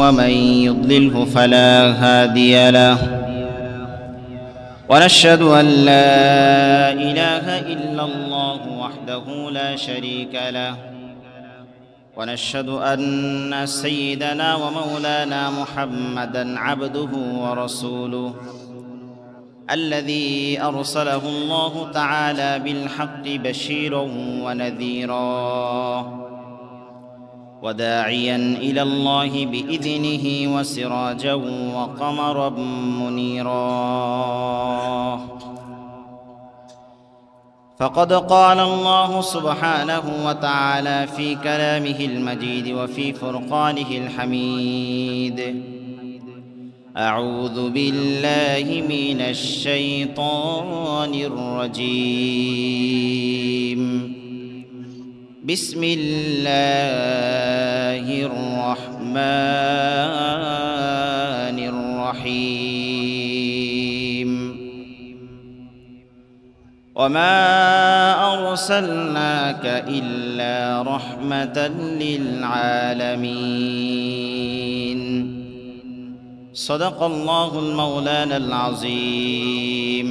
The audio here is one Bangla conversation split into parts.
ومن يضلله فلا هادي له ونشهد أن لا إله إلا الله وحده لا شريك له ونشهد أن سيدنا ومولانا محمدًا عبده ورسوله الذي أرسله الله تعالى بالحق بشيرًا ونذيرًا وداعيا إلى الله بإذنه وسراجا وقمرا منيرا. فقد قال الله سبحانه وتعالى في كلامه المجيد وفي فرقانه الحميد: أعوذ بالله من الشيطان الرجيم. بسم الله الرحمن الرحيم. وما أرسلناك إلا رحمة للعالمين. صدق الله المولانا العظيم.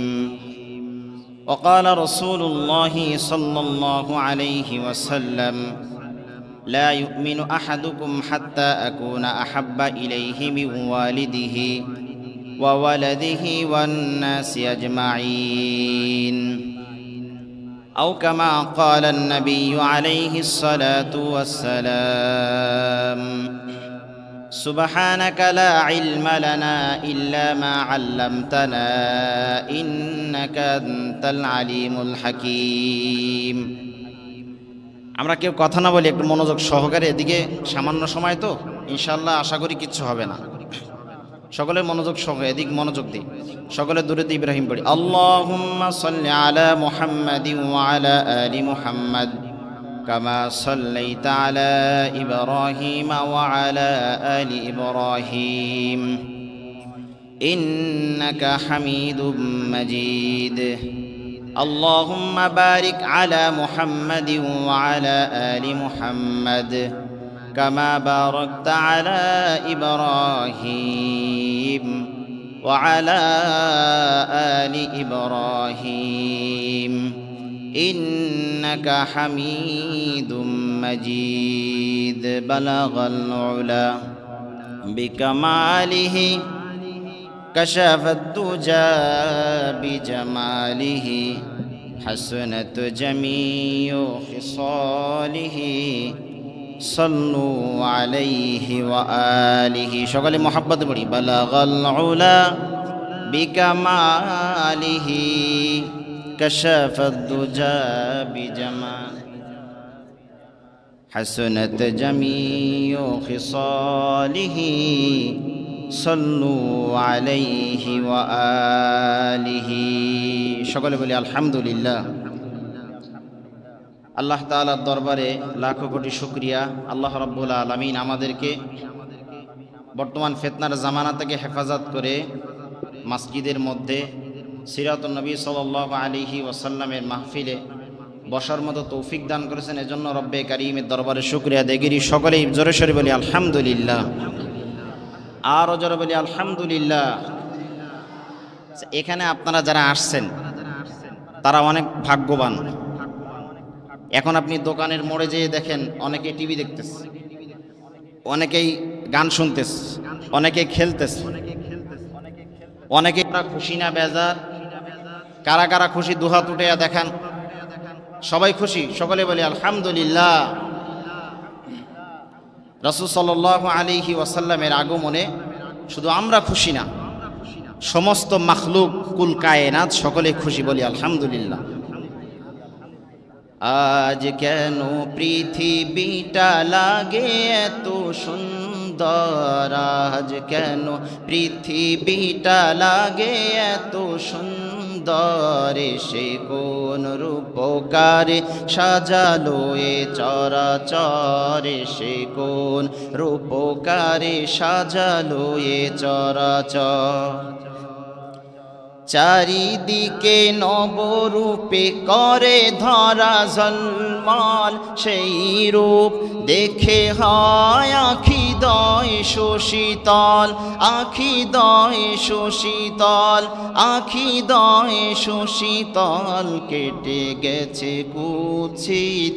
وقال رسول الله صلى الله عليه وسلم: لا يؤمن أحدكم حتى أكون أحب إليه من والده وولده والناس أجمعين، أو كما قال النبي عليه الصلاة والسلام: سبحانك لا علم لنا إلا ما علمتنا إنك أنت العليم الحكيم। আমরা কেউ কথা না বলি, একটু মনোযোগ সহকারে, এদিকে সামান্য সময় তো ইনশাআল্লাহ আশা করি কিচ্ছু হবে না। সকলে মনোযোগ সহকারে এদিক মনোযোগ দিই। সকলে দুরূদ ইব্রাহিম পড়ি। আল্লাহুম্মা সাল্লি আলা মুহাম্মাদিন ওয়া আলা আলি মুহাম্মাদ كما صليت على إبراهيم وعلى آل إبراهيم إنك حميد مجيد. اللهم بارك على محمد وعلى آل محمد كما باركت على إبراهيم وعلى آل إبراهيم إنك حميد مجيد. بلغ العلا بكماله كشف الدجى بجماله حسنت جميع خصاله صلوا عليه وآله. شغل محبت بڑی. بلغ العلا بكماله كشف الدجى بجمال حسنت جميع خصاله صلوا عليه وآله. সকলে বলি আলহামদুলিল্লাহ। আল্লাহ তাআলার দরবারে লাখো কোটি শুকরিয়া। আল্লাহ রাব্বুল আলামিন আমাদেরকে বর্তমান ফিতনার জামানা থেকে হেফাজত করে মসজিদের মধ্যে সিরাতুন নবী সাল্লাল্লাহু আলাইহি ওয়াসাল্লামের মাহফিলে বসার মতো তৌফিক দান করেছেন। এজন্য রব্বে কারীমের দরবারে শুকরিয়া দেগিরি। সকলেই জোরে সোরে বলি আলহামদুলিল্লাহ। আরও জোরে বলি আলহামদুলিল্লাহ। এখানে আপনারা যারা আসছেন তারা অনেক ভাগ্যবান। এখন আপনি দোকানের মোড়ে যেয়ে দেখেন অনেকে টিভি দেখতেছে, অনেকেই গান শুনতেছে, অনেকেই খেলতেছে, অনেকে খুশি না বেজার। কারা কারা খুশি দুহাত উঠাইয়া দেখান। সবাই খুশি, সকলে বলি আলহামদুলিল্লাহ। রাসূল সাল্লাল্লাহু আলাইহি ওয়াসাল্লামের আগমনে শুধু আমরা খুশি না, সমস্ত মাখলুক কুল কায়নাত সকলে খুশি, বলি আলহামদুলিল্লাহ। আজ কেন পৃথিবীটা লাগে এত সুন্দর, আজ কেন পৃথিবীটা লাগে এত সুন্দর, সে কোন রূপকারে সাজালো এ চরাচর, সে কোন রূপকারে সাজালো এ চরাচর। চারিদিকে নবরূপে করে ধরা ঝলমল, সেই রূপ দেখে হয় আখিদয় সুশীতল, আখিদয় সুশীতল, আখিদয় সুশীতল। কেটে গেছে কুৎসিত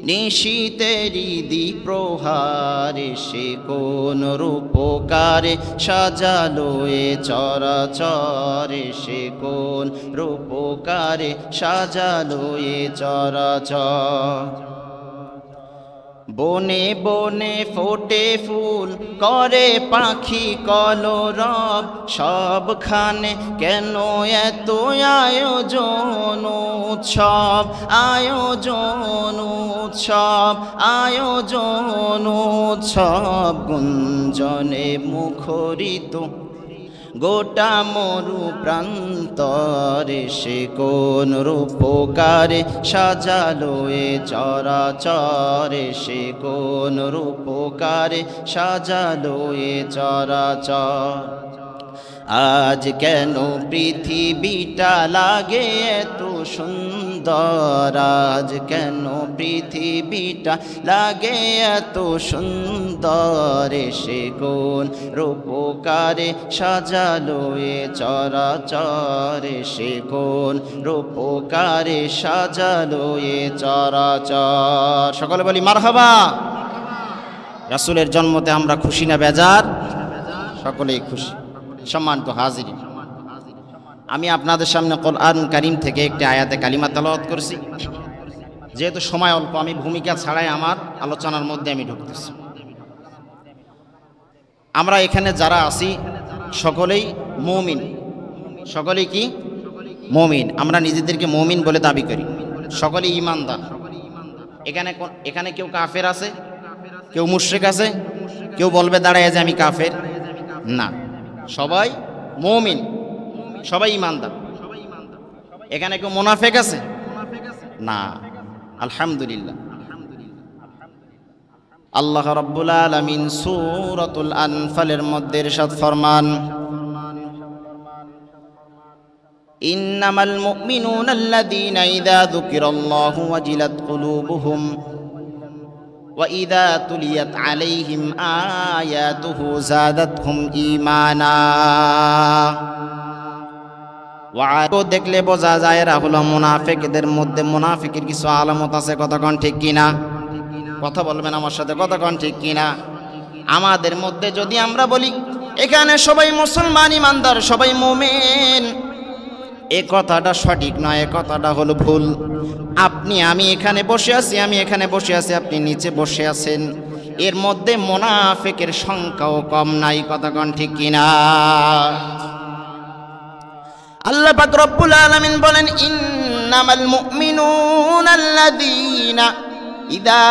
নিশীতেরি দ্বিপ্রহারে, সে কোন রূপকারে সাজালো এ চরাচরে, সে কোন রূপকারে সাজালো এ চরাচর। বনে বনে ফোটে ফুল করে পাখি কলরব, সবখানে কেন এত আয়োজন উৎসব, আয়োজন উৎসব, আয়োজন উৎসব। গুঞ্জনে মুখরিত গোটা মরু প্রান্তরে, সে কোন রূপকারে সাজালো এ চরাচরে, সে কোন রূপকারে সাজালো এ চরাচর। আজ কেন পৃথিবীটা লাগে এত সুন্দর, আজ কেন পৃথিবীটা লাগে এত সুন্দর, সে কোন রূপকারে সাজালো এ চরাচরে, সে কোন রূপকারে সাজালো এ চরাচর। সকলে বলি মারহাবা। রাসূলের জন্মতে আমরা খুশি না বেজার? সকলেই খুশি। সম্মানিত হাজিরিন, আমি আপনাদের সামনে কোরআন কারীম থেকে একটি আয়াতে কালিমা তেলাওয়াত করেছি। যেহেতু সময় অল্প, আমি ভূমিকা ছাড়াই আমার আলোচনার মধ্যে আমি ঢুকতেছি। আমরা এখানে যারা আছি সকলেই মুমিন। সকলেই কি? মুমিন। আমরা নিজেদেরকে মুমিন বলে দাবি করি। সকলেই ঈমানদার। এখানে কেউ কাফের আছে, কেউ মুশরিক আছে, কেউ বলবে দাঁড়ায় যে আমি কাফের? না, সবাই মুমিন, সবাই ঈমানদার। এখানে কেউ মুনাফিক আছে? না, আলহামদুলিল্লাহ। আল্লাহ রাব্বুল আলামিন সূরাতুল আনফালের মধ্যে ইরশাদ ফরমান, ইন্নামাল মুমিনুনা আল্লাযীনা ইযা যুকিরাল্লাহু ওয়াজিলাত কুলুবুহুম وَإِذَا تُلِيَتْ عَلَيْهِمْ آيَاتُهُ زَادَتْهُمْ ঈমানা। দেখলে বোঝা যায় এরা হলো মুনাফিকদের মধ্যে মুনাফিকের কিছু আলামত আছে। কতক্ষণ ঠিক কিনা? কথা বলবেন আমার সাথে, কতক্ষণ ঠিক কিনা? আমাদের মধ্যে যদি আমরা বলি এখানে সবাই মুসলমান ঈমানদার, সবাই মুমিন, এ কথাটা সঠিক নয়, এ কথাটা হলো ভুল। আপনি আমি এখানে বসে আছি, আমি এখানে বসে আছি, আপনি নিচে বসে আছেন, এর মধ্যে মুনাফিকের সংখ্যাও কম নাই। কতক্ষণ ঠিক কিনা? আল্লাহ পাক রব্বুল আলামিন বলেন, ইন্নামাল মুমিনুনা আল্লাযীনা ইযা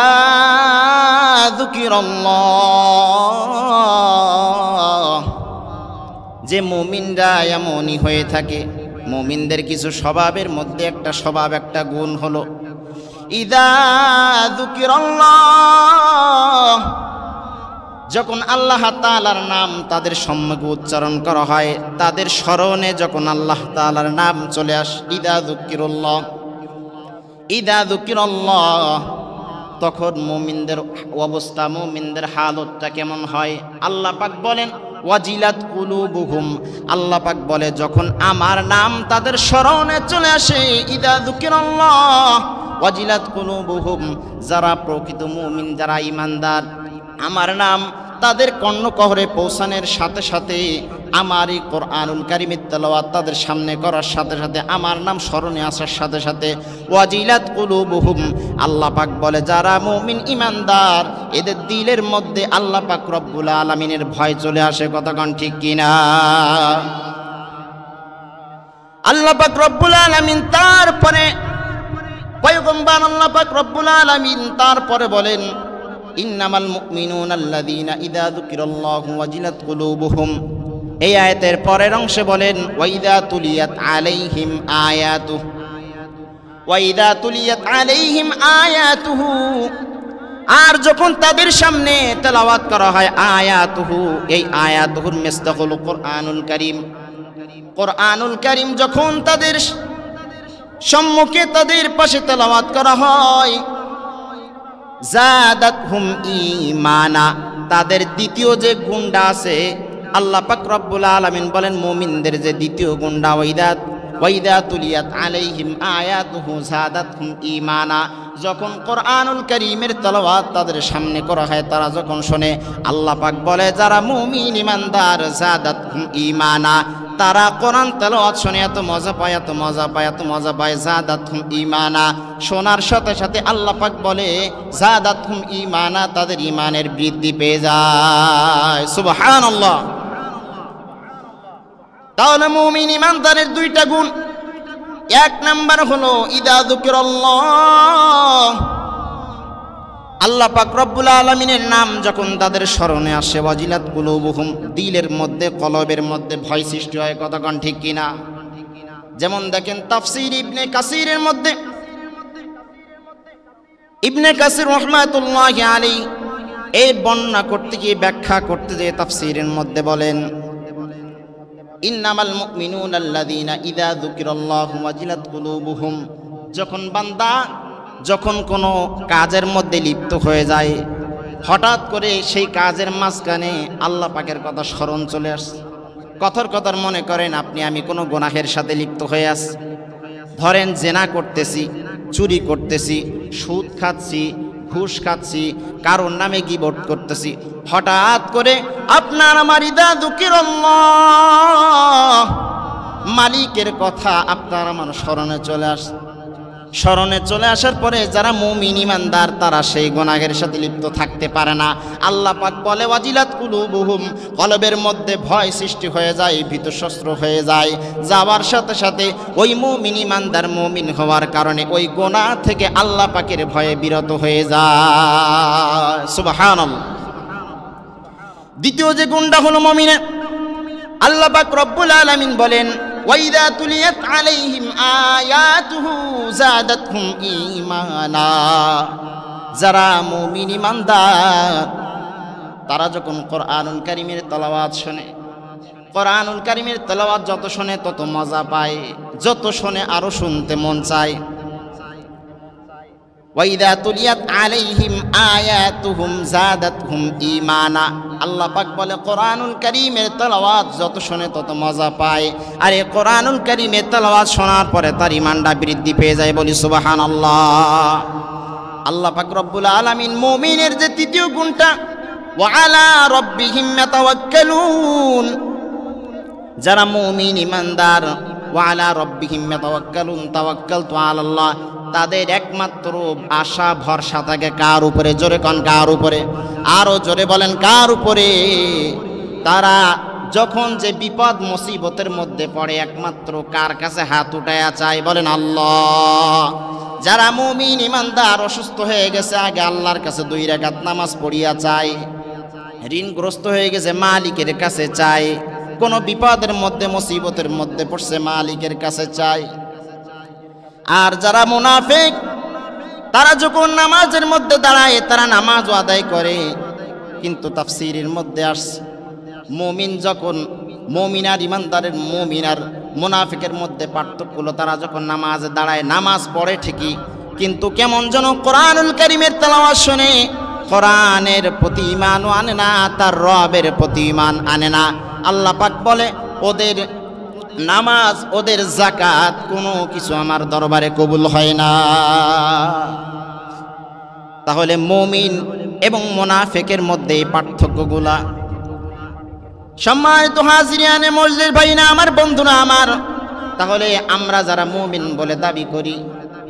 যুকিরাল্লাহ, যে মুমিনরা এমনই হয়ে থাকে। মুমিনদের কিছু স্বভাবের মধ্যে একটা স্বভাব, একটা গুণ হলো ইযা যুকিরাল্লাহ, যখন আল্লাহ তাআলার নাম তাদের সম্মুখে উচ্চারণ করা হয়, তাদের স্মরণে যখন আল্লাহ তাআলার নাম চলে আসে, ইযা যুকিরাল্লাহ, ইযা যুকিরাল্লাহ, তখন মুমিনদের অবস্থা, মুমিনদের হালতটা কেমন হয়? আল্লাহ পাক বলেন, ওয়াজিলাত কুলুবুহুম, আল্লাহ পাক বলে যখন আমার নাম তাদের স্মরণে চলে আসে, ইযা যুকিরাল্লাহ ওয়াজিলাত কুলুবুহুম, যারা প্রকৃত মুমিন, যারা ঈমানদার, আমার নাম তাদের কর্ণকহরে পৌঁছানোর সাথে সাথে, আমার এই কোরআনুল কারীমের তেলাওয়াত তাদের সামনে করার সাথে সাথে, আমার নাম স্মরণে আসার সাথে সাথে, ওয়াজিলাত কুলুবুহুম, আল্লাহ পাক বলে যারা মুমিন ঈমানদার, এদের দিলের মধ্যে আল্লাহ পাক রব্বুল আলামিনের ভয় চলে আসে। কতক্ষণ ঠিক কিনা? আল্লাহ পাক রব্বুল আলামিন তারপরে পয়গম্বর আল্লাহ পাক রব্বুল আলামিন তারপরে বলেন, ইন্নামাল মুমিনুনা আল্লাযীনা ইযা যুকিরাল্লাহু ওয়াজিলাত কুলুবুহুম। এই আয়াতের পরের অংশে বলেন, ওয়াইদা তুলিয়াত আলাইহিম আয়াতুহু, ওয়াইদা তুলিয়াত আলাইহিম আয়াতুহু, আর যখন তাদের সামনে তেলাওয়াত করা হয় আয়াতুহু, এই আয়াতুহুর মিসদাকুল কোরআনুল কারীম, কোরআনুল কারীম যখন তাদের সম্মুখে তাদের পাশে তেলাওয়াত করা হয়, জাদাতহুম ঈমানা, তাদের দ্বিতীয় যে গুণটা আছে, আল্লাহ পাক রব্বুল আলামিন বলেন মুমিনদের যে দ্বিতীয় গুণটা, ওয়াইদা তুলিয়াত আলাইহিম আয়াতুহু জাদাতহুম ঈমানা, যখন কোরআনুল কারীমের তেলাওয়াত তাদের সামনে করা হয়, তারা যখন শোনে, আল্লাহ পাক বলে যারা মুমিন ইমানদার, জাদাতহুম ঈমানা, তারা কোরআন তেলাওয়াত শুনে এত মজা পায়, এত মজা পায়, এত মজা পায়, জাদাতহুম ঈমানা, শোনার সাথে সাথে আল্লাহ পাক বলে জাদাতহুম ঈমানা, তাদের ঈমানের বৃদ্ধি পেয়ে যায়। সুবহানাল্লাহ। তাহলে মুমিন ইমানদারের দুইটা গুণ, এক নাম্বার হলো ইদা যুকিরাল্লাহ, আল্লাহ পাক রব্বুল আলামিনের নাম যখন তাদের স্মরণে আসে, ওয়াজিলাত কুলুবুহুম, দিলের মধ্যে কলবের মধ্যে ভয় সৃষ্টি হয়। কতক্ষণ ঠিক কিনা? যেমন দেখেন তাফসীর ইবনে কাসিরের মধ্যে ইবনে কাসির রাহমাতুল্লাহি আলাইহি এই বর্ণনা করতে গিয়ে, ব্যাখ্যা করতে গিয়ে তাফসীরের মধ্যে বলেন ইন্নামাল মুমিনুনা আল্লাযীনা ইযা যুকিরাল্লাহু ওয়াজিলাত কুলুবুহুম, যখন বান্দা যখন কোনো কাজের মধ্যে লিপ্ত হয়ে যায়, হঠাৎ করে সেই কাজের মাঝখানে আল্লাহ পাকের কথা স্মরণ চলে আসে, কথর মনে করেন আপনি আমি কোনো গুনাহের সাথে লিপ্ত হয়ে আছি, ধরেন জেনা করতেছি, চুরি করতেছি, সুদ খাচ্ছি, ঘুষ খাচ্ছি, কারোর নামে গীবত করতেছি, হঠাৎ করে আপনার আমার ইদা যুকিরাল্লাহ, মালিকের কথা আপনার আমার স্মরণে চলে আসে। স্মরণে চলে আসার পরে যারা মুমিন ইমানদার, তারা সেই গুনাহের সাথে লিপ্ত থাকতে পারে না। আল্লাহ পাক বলে ওয়াজিলাত কুলুবুহুম, কলবের মধ্যে ভয় সৃষ্টি হয়ে যায়, ভীতসন্ত্র হয়ে যায়, যাওয়ার সাথে সাথে ওই মুমিন ইমানদার মুমিন হওয়ার কারণে ওই গুনাহ থেকে আল্লাহ পাকের ভয়ে বিরত হয়ে যায়। সুবহানাল্লাহ। দ্বিতীয় যে গুণটা হলো মুমিনের, আল্লাহ পাক রব্বুল আলামিন বলেন ওয়াইদা তুলিয়াত আলাইহিম আয়াতুহু জাদাতহুম ঈমানা, যারা মুমিন ইমানদার তারা যখন কোরআনুল কারীমের তেলাওয়াত শোনে, কোরআনুল কারীমের তেলাওয়াত যত শোনে তত মজা পায়, যত শোনে আরো শুনতে মন চায়। ওয়াইদা তুলিয়াত আলাইহিম আয়াতুহুম জাদাতহুম ঈমানা, আল্লাহ পাক বলে কোরআনুল কারীমের তেলাওয়াত যত শোনে তত মজা পায়, আর এই কোরআনুল কারীমের তেলাওয়াত শোনার পরে তার ঈমানটা বৃদ্ধি পেয়ে যায়। বলি সুবহানাল্লাহ। আল্লাহ পাক রব্বুল আলামিন মুমিনের যে তৃতীয় গুণটা, ওয়া আলা রাব্বিহিম ইয়াতাওয়াক্কালুন, যারা মুমিন ইমানদার, ওয়া আলা রাব্বিহিম ইয়াতাওয়াক্কালুন, তাওয়াক্কালতু আলাল্লাহ, তাদের একমাত্র আশা ভরসা থাকে কার উপরে? জোরে কোন কার উপরে? আরো জোরে বলেন কার উপরে? তারা যখন যে বিপদ মুসিবতের মধ্যে পড়ে একমাত্র কার কাছে হাত উঠায়া চায়? বলেন আল্লাহ। যারা মুমিন ইমানদার অসুস্থ হয়ে গেছে, আগে আল্লাহর কাছে 2 রাকাত নামাজ পড়িয়া চায়, ঋণগ্রস্ত হয়ে গেছে মালিকের কাছে চায়, কোন বিপদের মধ্যে মুসিবতের মধ্যে পড়ছে মালিকের কাছে চায়। আর যারা মুনাফিক, তারা যখন নামাজের মধ্যে দাঁড়ায় তারা নামাজও আদায় করে, কিন্তু তাফসীরের মধ্যে আসছে মুমিন যখন, মুমিন আর ইমানদারের, মুমিন আর মুনাফিকের মধ্যে পার্থক্য হলো তারা যখন নামাজে দাঁড়ায় নামাজ পড়ে ঠিকই, কিন্তু কেমন যেন কোরআনুল কারীমের তেলাওয়াত শুনে কোরআনের প্রতি ঈমানও আনে না, তার রবের প্রতি ঈমান আনে না। আল্লাহ পাক বলে ওদের নামাজ, ওদের যাকাত কোনো কিছু আমার দরবারে কবুল হয় না। তাহলে মুমিন এবং মুনাফিকের মধ্যে এই পার্থক্যগুলা। সম্মানিত হাজিরানে মজলিস ভাইনা আমার, বন্ধুরা আমার, তাহলে আমরা যারা মুমিন বলে দাবি করি,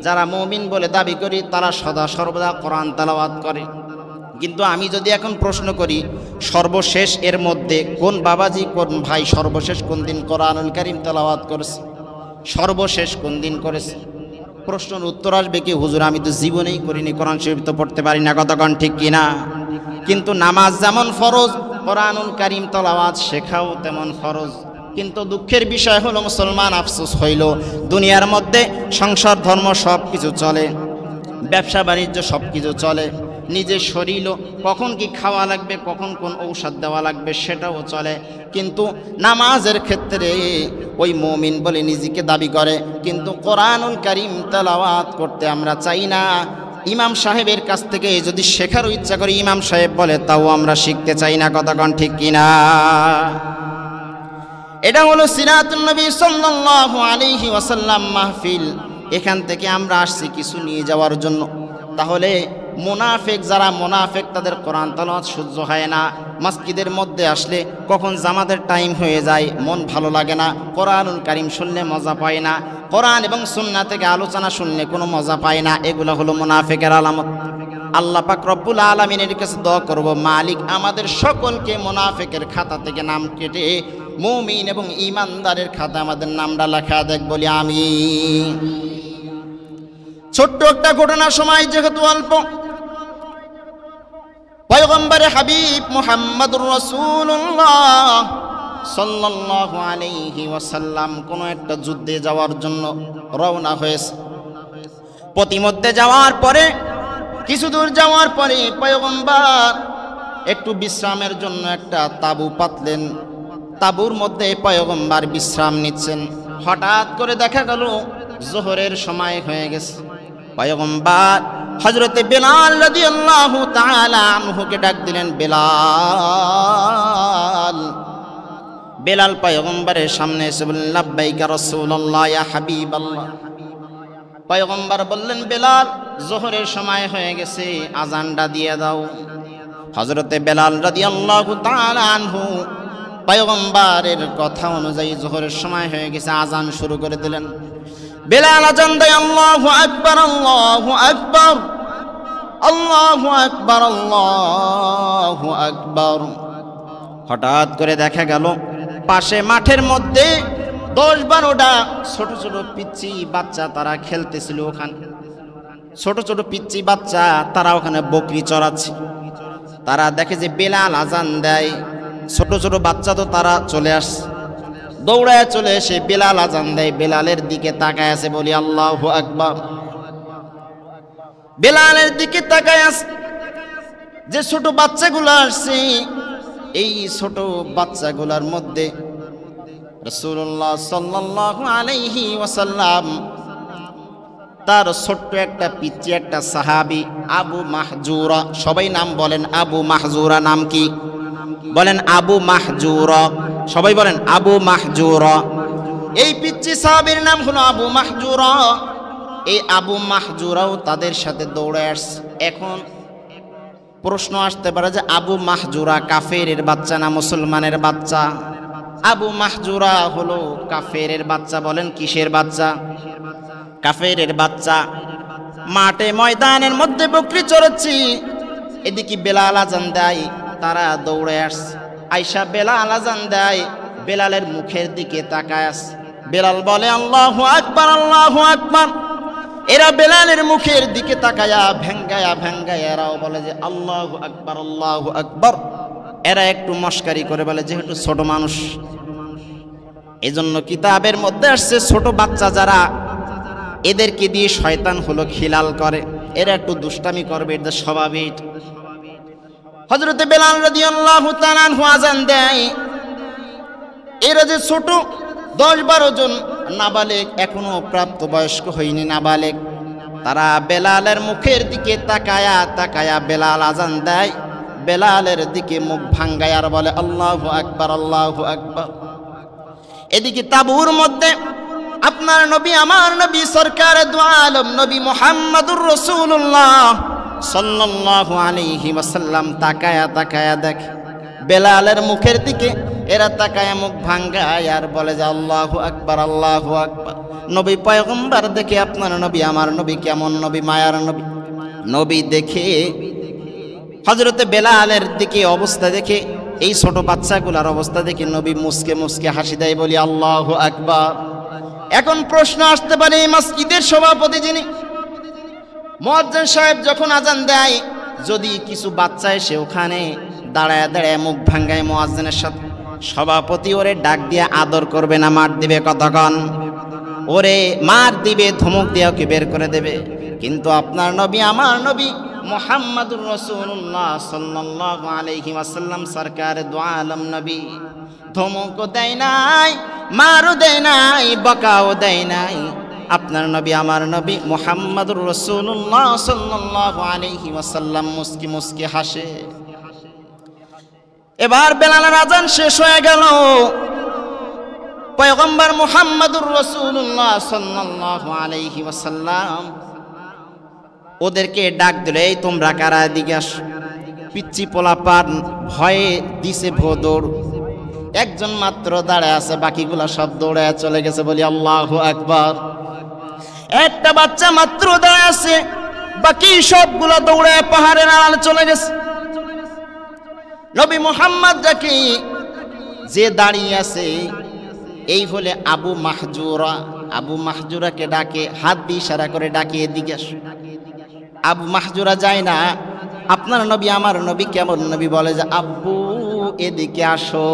যারা মুমিন বলে দাবি করি তারা সদা সর্বদা কোরআন তেলাওয়াত করে। কিন্তু আমি যদি এখন প্রশ্ন করি সর্বশেষ এর মধ্যে কোন বাবাজি, কোন ভাই সর্বশেষ কোন দিন কোরআনুল কারীম তেলাওয়াত করেছে? সর্বশেষ কোন দিন করেছে? প্রশ্নের উত্তর আসবে কি, হুজুর আমি তো জীবনেই করিনি, কোরআন শরীফ তো পড়তে পারি না। কতক্ষণ ঠিক কিনা? কিন্তু নামাজ যেমন ফরজ, কোরআনুল কারীম তেলাওয়াত শেখাও তেমন ফরজ। কিন্তু দুঃখের বিষয় হলো মুসলমান আফসোস হইল, দুনিয়ার মধ্যে সংসার ধর্ম সব কিছু চলে, ব্যবসা বাণিজ্য সব কিছু চলে, নিজের শরীরও কখন কি খাওয়া লাগবে, কখন কোন ঔষধ দেওয়া লাগবে সেটাও চলে। কিন্তু নামাজের ক্ষেত্রে ওই মুমিন বলে নিজেকে দাবি করে, কিন্তু কোরআনুল কারীম তেলাওয়াত করতে আমরা চাই না। ইমাম সাহেবের কাছ থেকে যদি শেখার ইচ্ছা করি, ইমাম সাহেব বলে তাও আমরা শিখতে চাই না। কতক্ষণ ঠিক কিনা? এটা হলো সিরাতুন নবী সাল্লাল্লাহু আলাইহি ওয়াসাল্লাম মাহফিল। এখান থেকে আমরা আসছি কিছু নিয়ে যাওয়ার জন্য। তাহলে মুনাফিক যারা মুনাফিক, তাদের কোরআন তেলাওয়াত সহ্য হয় না। মসজিদের মধ্যে আসলে কখন জামাতের টাইম হয়ে যায়, মন ভালো লাগে না, কোরআনুল কারীম শুনলে মজা পায় না, কোরআন এবং সুন্নাহ থেকে আলোচনা শুনলে কোনো মজা পায় না। এগুলো হলো মুনাফিকের আলামত। আল্লাহ পাক রব্বুল আলামিনের কাছে দোয়া করব, মালিক আমাদের সকলকে মুনাফিকের খাতা থেকে নাম কেটে মুমিন এবং ঈমানদারের খাতা আমাদের নামটা লেখা দেখ, বলি আমিন। ছোট্ট একটা ঘটনা, সময় যেহেতু অল্প, পয়গম্বর হাবিব মুহাম্মদুর রাসূলুল্লাহ সাল্লাল্লাহু আলাইহি ওয়াসাল্লাম কোন একটা যুদ্ধে যাওয়ার জন্য রওনা হয়েছে। পথিমধ্যে যাওয়ার পরে, কিছু দূর যাওয়ার পরে পয়গম্বর একটু বিশ্রামের জন্য একটা তাঁবু পাতলেন। তাঁবুর মধ্যে পয়গম্বর বিশ্রাম নিচ্ছেন। হঠাৎ করে দেখা গেল যোহরের সময় হয়ে গেছে। পয়গম্বর হযরতে বেলাল রাদিয়াল্লাহু তাআলা আনহুকে ডাক দিলেন, বেলাল। বেলাল পয়গম্বরের সামনে এসে বললেন, লাব্বাইকা রাসূলুল্লাহ ইয়া হাবিবাল্লাহ। পয়গম্বর বললেন, বেলাল যোহরের সময় হয়ে গেছে, আজানটা দিয়ে দাও। হযরতে বেলাল রাদিয়াল্লাহু তাআলা আনহু পয়গম্বরের কথা অনুযায়ী যোহরের সময় হয়ে গেছে, আজান শুরু করে দিলেন। বেলাল আজান দেয়, আল্লাহু আকবার, আল্লাহু আকবার, আল্লাহু আকবার, আল্লাহু আকবার। হঠাৎ করে দেখা গেল পাশে মাঠের মধ্যে 10-12টা ছোট ছোট পিচ্চি বাচ্চা তারা খেলতেছিল। ওখানে ছোট ছোট পিচ্চি বাচ্চা তারা ওখানে বকরি চড়াচ্ছে। তারা দেখে যে বেলাল আজান দেয়, ছোট ছোট বাচ্চা তো তারা চলে আসছে, দৌড়ায় চলে এসে বেলাল আজান দেয়, বেলালের দিকে তাকায় আছে, বলি আল্লাহু আকবার। বেলালের দিকে তাকায় আছে, যে ছোট বাচ্চাগুলো আসছে, এই ছোট বাচ্চাগুলোর মধ্যে রাসূলুল্লাহ সাল্লাল্লাহু আলাইহি ওয়াসাল্লাম তার ছোট্ট একটা পিচ্চি একটা সাহাবী আবু মাহজুরা, সবাই নাম বলেন আবু মাহজুরা। নাম কি বলেন? আবু মাহজুরা। সবাই বলেন আবু মাহজুরা। এই পিচ্চি সাহাবীর নাম হলো আবু মাহজুরা। এই আবু মাহজুরাও তাদের সাথে দৌড়ে আসছে। এখন প্রশ্ন আসতে পারে যে আবু মাহজুরা কাফেরের বাচ্চা না মুসলমানের বাচ্চা? আবু মাহজুরা হলো কাফেরের বাচ্চা। বলেন কিসের বাচ্চা? কাফেরের বাচ্চা। মাঠে ময়দানের মধ্যে বকরি চড়াচ্ছি, এদিকে বেলাল আজান দেয়, তারা দৌড়ে আসছে। আয়েশা বেলাল আজান দেয়, বেলালের মুখের দিকে তাকায় আসে। বেলাল বলে আল্লাহু আকবার, আল্লাহু আকবার। এরা বেলালের মুখের দিকে তাকায়া ভেঙ্গায়া ভেঙ্গায়া এরাও বলে যে আল্লাহু আকবার, আল্লাহু আকবার। এরা একটু মস্কারি করে বলে, যেহেতু ছোট মানুষ, এজন্য কিতাবের মধ্যে আসছে ছোট বাচ্চা যারা, এদেরকে দিয়ে শয়তান হলো খিলাল করে, এরা একটু দুষ্টামি করবে, এটা স্বাভাবিক। হযরতে বেলাল রাদিয়াল্লাহু তাআলা আনহু আযান দেয়। এরা যে ছোট 10-12 জন নাবালেগ, এখনো প্রাপ্তবয়স্ক হয়নি নাবালেগ, তারা বেলালের মুখের দিকে তাকায়া তাকায়া বেলাল আযান দেয়, বেলালের দিকে মুখ ভাঙ্গায় আর বলে আল্লাহু আকবার, আল্লাহু আকবার। এদিকে তাবুর মধ্যে আপনার নবী, আমার নবী, সরকারে দু আলম নবী মুহাম্মদুর রাসূলুল্লাহ সাল্লাল্লাহু আলাইহি ওয়াসাল্লাম তাকায়া তাকায়া দেখে বেলালের মুখের দিকে। এরা তাকায়া মুখ ভাঙ্গায় আর বলে যে আল্লাহু আকবার, আল্লাহু আকবার। নবী পয়গম্বর দেখে, আপনার নবী, আমার নবী কেমন নবী, মায়ার নবী। নবী দেখে হযরতে বেলালের দিকে অবস্থা দেখে, এই ছোট বাচ্চাগুলার অবস্থা দেখে নবী মুসকে মুসকে হাসি দেয়, বলি আল্লাহু আকবার। এখন প্রশ্ন আসতে পারে, এই মসজিদের সভাপতি যিনি, মুয়াজ্জিন সাহেব যখন আজান দেয়, যদি কিছু বাচ্চা এসে ওখানে দাঁড়ায় দাঁড়ায় মুখ ভাঙ্গায় মুয়াজ্জিনের সাথে, সভাপতি ওরে ডাক দিয়ে আদর করবে না মার দিবে? কতক্ষণ? ওরে মার দিবে, ধমক দিয়ে ওকে বের করে দেবে। কিন্তু আপনার নবী, আমার নবী মুহাম্মাদুর রাসূলুল্লাহ সাল্লাল্লাহু আলাইহি ওয়াসাল্লাম সরকার দু আলম নবী ধমকও দেয় নাই, মারও দেয় নাই, বকাও দেয় নাই। আপনার নবী আমার নবী মুহাম্মাদুর রাসূলুল্লাহ সাল্লাল্লাহু আলাইহি ওয়াসাল্লাম মুস্কি মুস্কি হাসে। এবার বেলালের আজান শেষ হয়ে গেল। পয়গম্বর মুহাম্মাদুর রাসূলুল্লাহ সাল্লাল্লাহু আলাইহি ওয়াসাল্লাম ওদেরকে ডাক দিলে, এই তোমরা কারা, এদিকে আসো। পিচ্চি পোলাপান ভয়ে দিছে ভোদর, একজন মাত্র দাঁড়ায় আছে, বাকিগুলা সব দৌড়ায় চলে গেছে। বলি আল্লাহু আকবার। একটা বাচ্চা মাত্র দাঁড়ায় আছে, বাকি সবগুলা দৌড়ায় পাহাড়ের আড়ালে চলে গেছে। নবী মুহাম্মদ যাকে যে দাঁড়িয়ে আছে এই হলে আবু মাহজুরা। আবু মাহজুরাকে ডাকে, হাত দিয়ে ইশারা করে ডাকে, এদিকে আসো। আবু মাহজুরা যায় না। আপনার নবী আমার নবী কেমন নবী, বলে যে আব্বু এদিকে আসো।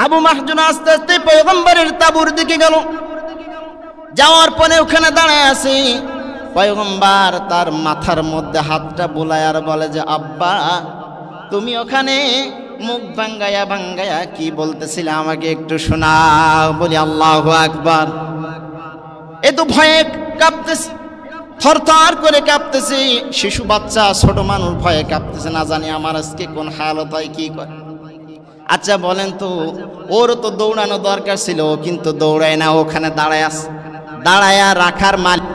আবু মাহজুরা আস্তে আস্তে পয়গম্বরের তাঁবুর দিকে গেল। যাওয়ার পরে ওখানে দাঁড়ায় আছে। পয়গম্বর তার মাথার মধ্যে হাতটা বুলায় আর বলে যে আব্বা তুমি ওখানে মুখ ভাঙ্গায়া ভাঙ্গায়া কি বলতেছিলে আমাকে একটু শোনাও। বলি আল্লাহু আকবার। এ তো ভয়ে কাঁপতেছে, থরথর করে কাঁপতেছে। শিশু বাচ্চা ছোট মানুষ ভয়ে কাঁপতেছে, না জানি আমার আজকে কোন হালত হয়, কি করে। আচ্ছা বলেন তো, ওর তো দৌড়ানো দরকার ছিল, কিন্তু দৌড়ায় না, ওখানে দাঁড়ায় আছে। দাঁড়ায়া রাখার মালিক